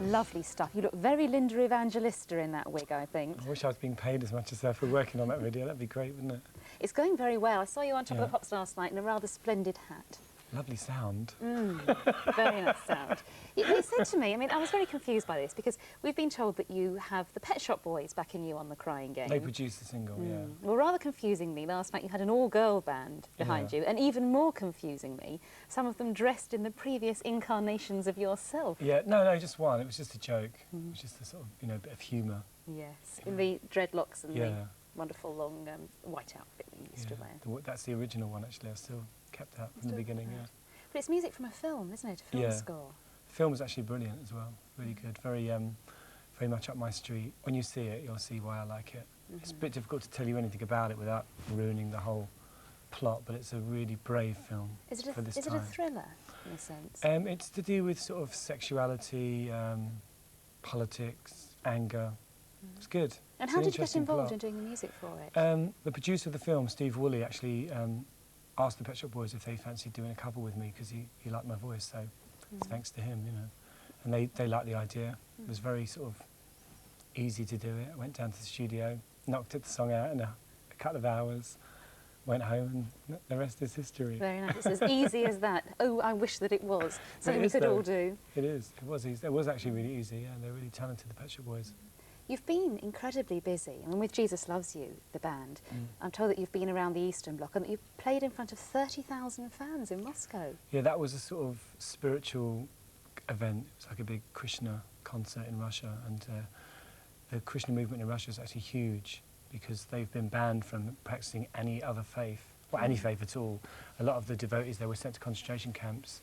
Lovely stuff. You look very Linda Evangelista in that wig, I think. I wish I was being paid as much as her for working on that video. That'd be great, wouldn't it? It's going very well. I saw you on Top of the Pops last night in a rather splendid hat. Lovely sound. Very nice sound. They said to me, I mean, I was very confused by this because we've been told that you have the Pet Shop Boys backing you on The Crying Game. They produced the single, yeah. Well, rather confusingly, last night you had an all-girl band behind you, and even more confusingly, some of them dressed in the previous incarnations of yourself. Yeah, no, just one. It was just a joke. It was just a sort of, you know, bit of humour. Yes, in the dreadlocks and the Yeah. wonderful long white outfit that you used to wear. That's the original one, actually. I still kept that from the beginning, yeah. But it's music from a film, isn't it? A film score. The film was actually brilliant as well. Really good. Very much up my street. When you see it, you'll see why I like it. It's a bit difficult to tell you anything about it without ruining the whole plot, but it's a really brave film for this time. Is it a thriller, in a sense? It's to do with sort of sexuality, politics, anger. It's good. And It's how an did you get interesting involved plot. in doing the music for it? The producer of the film, Steve Woolley, actually asked the Pet Shop Boys if they fancied doing a couple with me because he liked my voice, so it's thanks to him, you know. And they liked the idea. It was very sort of easy to do it. I went down to the studio, knocked the song out in a couple of hours, went home, and the rest is history. Very nice. It's as easy as that. Oh, I wish that it was. Something we could all do. It is. It was easy. It was actually really easy, yeah. They're really talented, the Pet Shop Boys. You've been incredibly busy. I mean, with Jesus Loves You, the band, I'm told that you've been around the Eastern Bloc and that you've played in front of 30,000 fans in Moscow. Yeah, that was a sort of spiritual event. It was like a big Krishna concert in Russia, and the Krishna movement in Russia is actually huge because they've been banned from practicing any other faith, or any faith at all. A lot of the devotees, they were sent to concentration camps.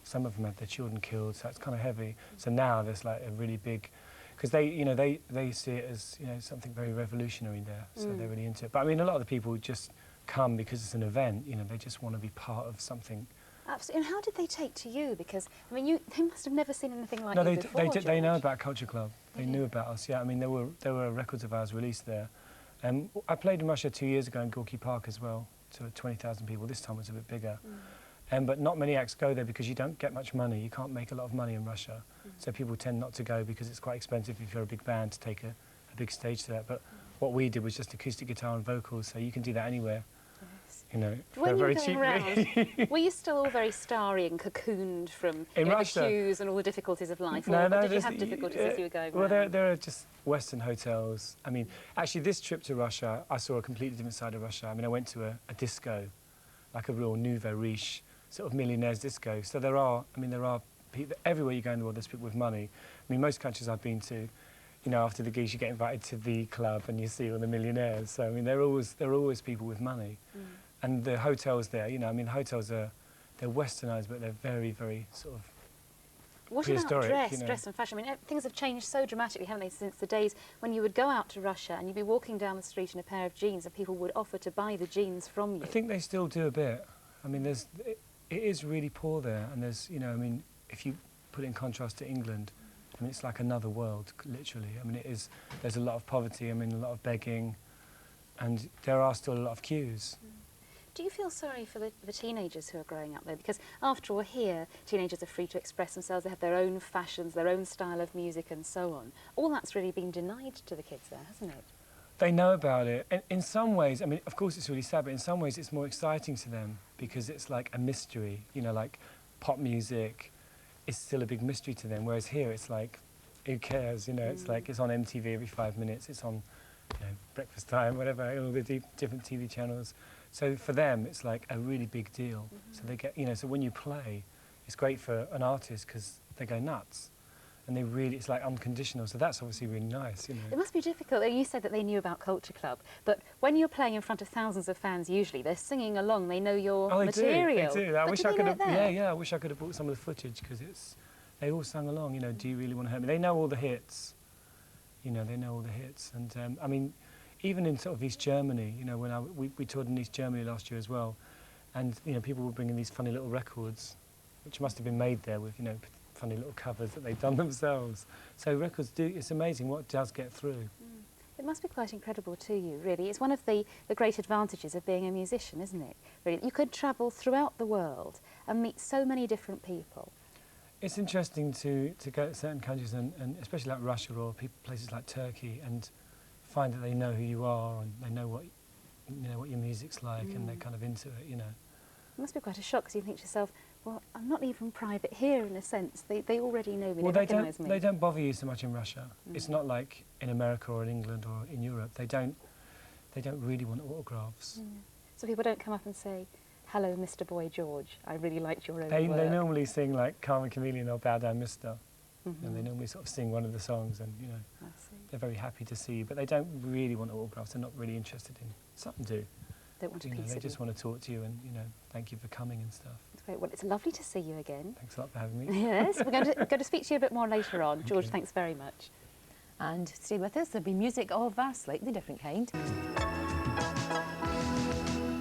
Some of them had their children killed, so it's kind of heavy. So now there's like a really big, because they see it as, you know, something very revolutionary there, so they're really into it. But I mean, a lot of the people just come because it's an event, you know, they just want to be part of something. Absolutely. And how did they take to you? Because, I mean, they must have never seen anything like No, you before, they know George. about Culture Club. They knew about us, yeah. I mean, there were records of ours released there. I played in Russia 2 years ago in Gorky Park as well, to 20,000 people. This time it was a bit bigger. But not many acts go there because you don't get much money. You can't make a lot of money in Russia. So people tend not to go because it's quite expensive if you're a big band to take a big stage to that. But what we did was just acoustic guitar and vocals, so you can do that anywhere. Yes. You know, When you very were going cheaply. around, were you still all very starry and cocooned from In the Russia? queues and all the difficulties of life? No, or did you there's- have difficulties as you were going well, around? there are just Western hotels. I mean, actually, this trip to Russia, I saw a completely different side of Russia. I mean, I went to a disco, like a real nouveau riche, sort of millionaires disco. So there are people, everywhere you go in the world, there's people with money. I mean, most countries I've been to, you know, after the gigs, you get invited to the club and you see all the millionaires. So, I mean, there are always people with money. And the hotels there, you know, I mean, hotels they're westernised, but they're very, very sort of What about prehistoric, dress, you know. dress and fashion? I mean, things have changed so dramatically, haven't they, since the days when you would go out to Russia and you'd be walking down the street in a pair of jeans and people would offer to buy the jeans from you. I think they still do a bit. I mean, it is really poor there, and there's, you know, I mean, if you put it in contrast to England, I mean, it's like another world, literally. I mean, there's a lot of poverty, I mean, a lot of begging, and there are still a lot of queues. Do you feel sorry for the teenagers who are growing up there? Because after all, here, teenagers are free to express themselves, they have their own fashions, their own style of music and so on. All that's really been denied to the kids there, hasn't it? They know about it. And in some ways, I mean, of course it's really sad, but in some ways it's more exciting to them because it's like a mystery, you know, like pop music is still a big mystery to them, whereas here it's like, who cares, you know, it's like, it's on MTV every 5 minutes, it's on, you know, breakfast time, whatever, all the different TV channels. So for them, it's like a really big deal. So they get, you know, so when you play, it's great for an artist because they go nuts. And they really, it's like unconditional, so that's obviously really nice, you know. It must be difficult. You said that they knew about Culture Club, but when you're playing in front of thousands of fans, usually they're singing along. They know your material. They do. But I wish do I they could know have. it there? Yeah. I wish I could have brought some of the footage because they all sang along. You know, do you really want to hurt me? They know all the hits. You know, they know all the hits. And I mean, even in sort of East Germany, you know, when we toured in East Germany last year as well, and you know, people were bringing these funny little records, which must have been made there with, you know, funny little covers that they've done themselves. So records do, it's amazing what does get through. It must be quite incredible to you, really. It's one of the great advantages of being a musician, isn't it? Really, you could travel throughout the world and meet so many different people. It's interesting to go to certain countries and especially like Russia or places like Turkey and find that they know who you are and they know what what your music's like and they're kind of into it. It must be quite a shock because you think to yourself, well, I'm not even private here in a sense. They already know me, Well, they recognise me. they don't bother you so much in Russia. It's not like in America or in England or in Europe. They don't really want autographs. So people don't come up and say, hello, Mr. Boy George, I really liked your own They work. normally sing like Carmen Chameleon or Bow Down Mister. And they normally sort of sing one of the songs and, I see. they're very happy to see you. But they don't really want autographs. They're not really interested in something to do. Don't want a piece They of just you. want to talk to you and, thank you for coming and stuff. That's great. Well, it's lovely to see you again. Thanks a lot for having me. Yes, we're going to speak to you a bit more later on. George, you. thanks very much. And stay with us, there'll be music of a slightly different kind.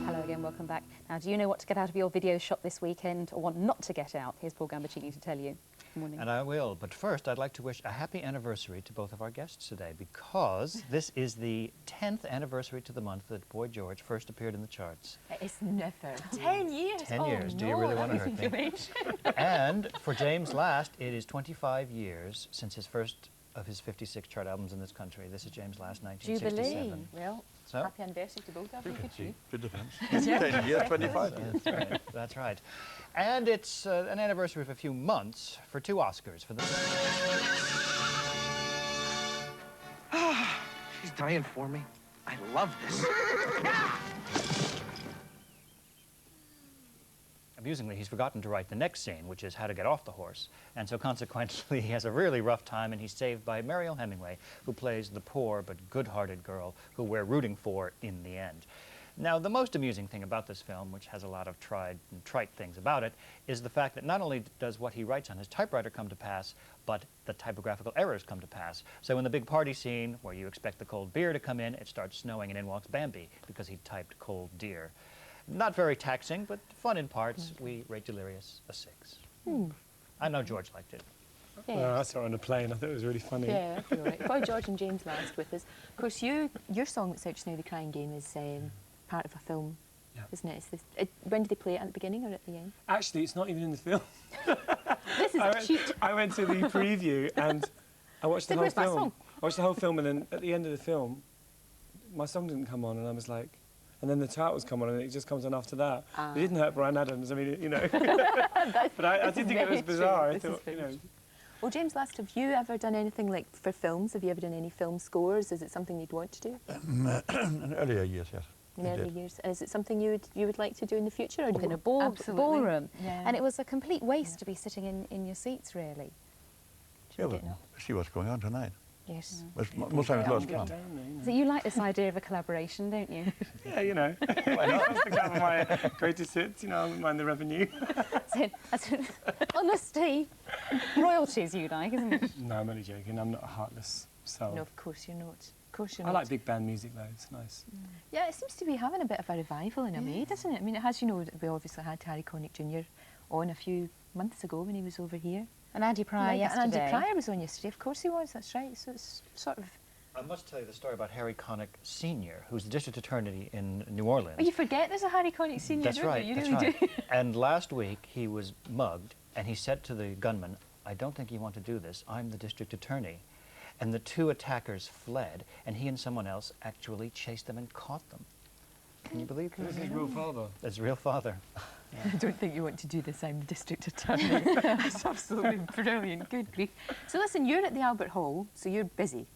Hello again, welcome back. Now, do you know what to get out of your video shop this weekend or what not to get out? Here's Paul Gambaccini to tell you. Good morning. And I will, but first I'd like to wish a happy anniversary to both of our guests today because this is the 10th anniversary to the month that Boy George first appeared in the charts. It's never 10 years. 10 Oh, years. Do you no, really that want to was hurt me? infuriation. And for James Last, it is 25 years since his first of his 56 chart albums in this country. This is James Last, 1967. Jubilee. Well, So? happy anniversary to both of you. Good for you. Good defence. 10 years, 25. That's right. That's right. And it's an anniversary of a few months for 2 Oscars for the... She's dying for me. I love this. Amusingly, he's forgotten to write the next scene, which is how to get off the horse. And so consequently, he has a really rough time, and he's saved by Mariel Hemingway, who plays the poor but good-hearted girl who we're rooting for in the end. Now, the most amusing thing about this film, which has a lot of tried and trite things about it, is the fact that not only does what he writes on his typewriter come to pass, but the typographical errors come to pass. So in the big party scene, where you expect the cold beer to come in, it starts snowing and in walks Bambi, because he typed cold deer. Not very taxing, but fun in parts. We rate Delirious a 6. I know George liked it. I saw it on a plane. I thought it was really funny. Yeah, I feel right. Boy George and James Last with us. Of course, your song that's out just now, The Crying Game, is part of a film, Yeah. isn't it? When did they play it, at the beginning or at the end? Actually, it's not even in the film. This is a cheat. I went to the preview and I watched the So whole where's my film. song? I watched the whole film and then at the end of the film, my song didn't come on and I was like, and then the titles come on and it just comes on after that. It didn't hurt Brian Adams, I mean, But I did think it was bizarre. I thought, Well, James Last, have you ever done anything like for films? Have you ever done any film scores? Is it something you'd want to do In earlier years, yes. in I early did. years? Is it something you would like to do in the future? Or do you In a Absolutely. ballroom. Yeah. And it was a complete waste to be sitting in your seats, really. Yeah, we but get now? see what's going on tonight. Yes. Most times lots of fun. So you like this idea of a collaboration, don't you? Yeah, Why not? That's the kind of my greatest hits, I wouldn't mind the revenue. Honesty, royalties you like, isn't it? No, I'm only joking. I'm not a heartless soul. No, of course you're not. Of course you're I not. like big band music though, it's nice. Yeah, it seems to be having a bit of a revival in a way, doesn't it? I mean, it has, we obviously had Harry Connick Jr. on a few months ago when he was over here. And Andy Pryor And yesterday. Andy Pryor was on yesterday, of course he was, that's right. So it's sort of... I must tell you the story about Harry Connick Sr., who's the district attorney in New Orleans. Oh, you forget there's a Harry Connick Sr., That's don't right, you? You that's really right. do. And last week he was mugged, and he said to the gunman, I don't think you want to do this. I'm the district attorney. And the 2 attackers fled, and he and someone else actually chased them and caught them. Can you believe This that? is real father. That's real father. I don't think you want to do this, I'm the district attorney. That's absolutely brilliant, good grief. So listen, you're at the Albert Hall, so you're busy,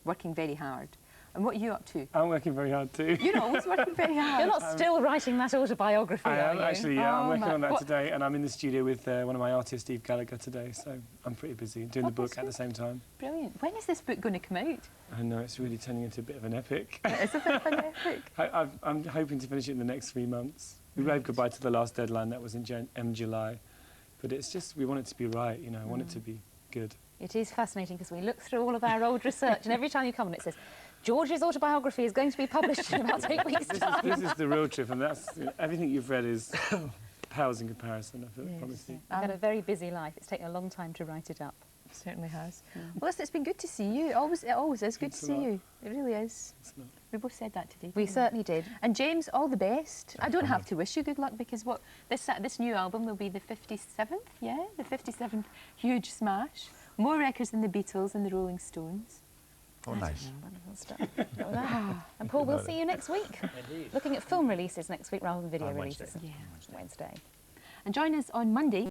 working very hard. And what are you up to? I'm working very hard too. You're always working very hard. You're not still writing that autobiography, I are am you? actually, yeah. I'm Oh, working my- on that what- today, and I'm in the studio with one of my artists, Steve Gallagher, today. So I'm pretty busy doing Oh, the book that's at the good. same time. Brilliant. When is this book going to come out? I know it's really turning into a bit of an epic. It's a bit of an epic. I'm hoping to finish it in the next 3 months. We waved goodbye to the last deadline, that was in July. But it's just, we want it to be right, I want it to be good. It is fascinating because we look through all of our old research and every time you come on it says, George's autobiography is going to be published in about 8 weeks' time. This is the real truth, and that's, everything you've read is pales in comparison, I promise you. I've had a very busy life. It's taken a long time to write it up. certainly has. Well, listen, it's been good to see you. It always is good to Thanks a see lot. you. It really is. We both said that today. We didn't certainly did. And James, all the best. I don't have to wish you good luck because this new album will be the 57th, yeah, the 57th huge smash. More records than the Beatles and the Rolling Stones. Oh, nice. Wonderful stuff. And Paul, we'll see you next week. Indeed. Looking at film releases next week rather than video On Wednesday. releases. Yeah. Wednesday. And join us on Monday.